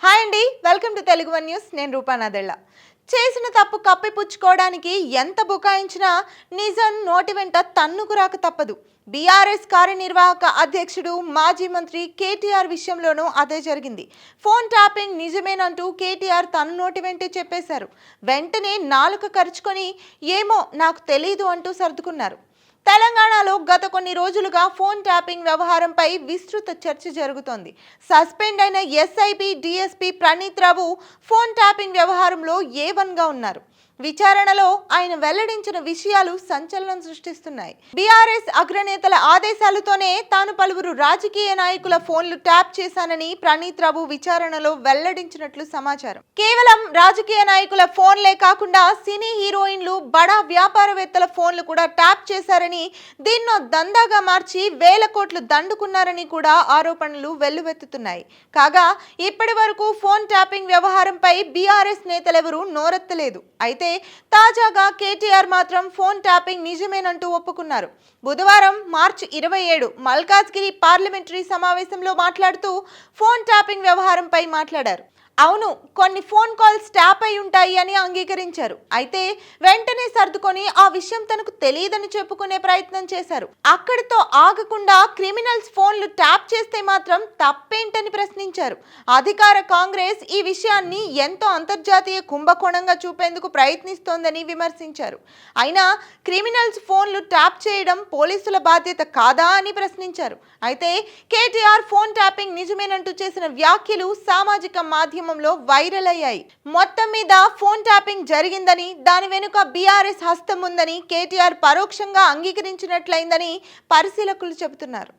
Hi అండి, welcome to Telugu one news. నేను రూపానాదెళ్ళ. చేసిన తప్పు కప్పిపుచ్చుకోవడానికి ఎంత బుకాయించినా నిజం నోటి వెంట తన్నుకు రాక తప్పదు. బీఆర్ఎస్ కార్యనిర్వాహక అధ్యక్షుడు మాజీ మంత్రి కేటీఆర్ విషయంలోనూ అదే జరిగింది. ఫోన్ ట్యాపింగ్ నిజమేనంటూ కేటీఆర్ తన నోటి వెంటే చెప్పేశారు. వెంటనే నాలుక కరుచుకొని ఏమో నాకు తెలీదు అంటూ సర్దుకున్నారు. తెలంగాణలో గత కొన్ని రోజులుగా ఫోన్ ట్యాపింగ్ వ్యవహారంపై విస్తృత చర్చ జరుగుతోంది. సస్పెండ్ అయిన ఎస్ఐబి డీఎస్పీ ప్రణీత్ రావు ఫోన్ ట్యాపింగ్ వ్యవహారంలో A1గా ఉన్నారు. విచారణలో ఆయన వెల్లడించిన విషయాలు సంచలనం సృష్టిస్తున్నాయి. బీఆర్ఎస్ అగ్రనేతల ఆదేశాలతోనే తాను పలువురు రాజకీయ నాయకుల ఫోన్లు ట్యాప్ చేశానని ప్రణీత్ రావు విచారణలో వెల్లడించినట్లు సమాచారం. కేవలం రాజకీయ నాయకుల ఫోన్లే కాకుండా సినీ హీరోయిన్లు, బడా వ్యాపారవేత్తల ఫోన్లు కూడా ట్యాప్ చేశారని, దీన్నో దందాగా మార్చి వేల కోట్లు దండుకున్నారని కూడా ఆరోపణలు వెల్లువెత్తుతున్నాయి. కాగా ఇప్పటి వరకు ఫోన్ ట్యాపింగ్ వ్యవహారంపై బీఆర్ఎస్ నేతలెవరూ నోరెత్తలేదు. అయితే తాజాగా కేటీఆర్ మాత్రం ఫోన్ ట్యాపింగ్ నిజమేనంటూ ఒప్పుకున్నారు. బుధవారం మార్చి 27 మల్కాజ్గిరి పార్లమెంటరీ సమావేశంలో మాట్లాడుతూ ఫోన్ ట్యాపింగ్ వ్యవహారంపై మాట్లాడారు. అవును, కొన్ని ఫోన్ కాల్స్ ట్యాప్ అయి ఉంటాయి అని అంగీకరించారు. అయితే వెంటనే సర్దుకొని ఆ విషయం తనకు తెలియదని చెప్పుకునే ప్రయత్నం చేశారు. అక్కడితో ఆగకుండా క్రిమినల్స్ ఫోన్లు ట్యాప్ చేస్తే మాత్రం తప్పేంటని ప్రశ్నించారు. అధికార కాంగ్రెస్ ఈ విషయాన్ని ఎంతో అంతర్జాతీయ కుంభకోణంగా చూపేందుకు ప్రయత్నిస్తోందని విమర్శించారు. అయినా క్రిమినల్స్ ఫోన్లు ట్యాప్ చేయడం పోలీసుల బాధ్యత కాదా అని ప్రశ్నించారు. అయితే కేటీఆర్ ఫోన్ ట్యాపింగ్ నిజమేనంటూ చేసిన వ్యాఖ్యలు సామాజిక మాధ్యమం వైరల్ అయ్యాయి. మొత్తం మీద ఫోన్ ట్యాపింగ్ జరిగిందని, దాని వెనుక బీఆర్ఎస్ హస్తం ఉందని కేటీఆర్ పరోక్షంగా అంగీకరించినట్లయిందని పరిశీలకులు చెబుతున్నారు.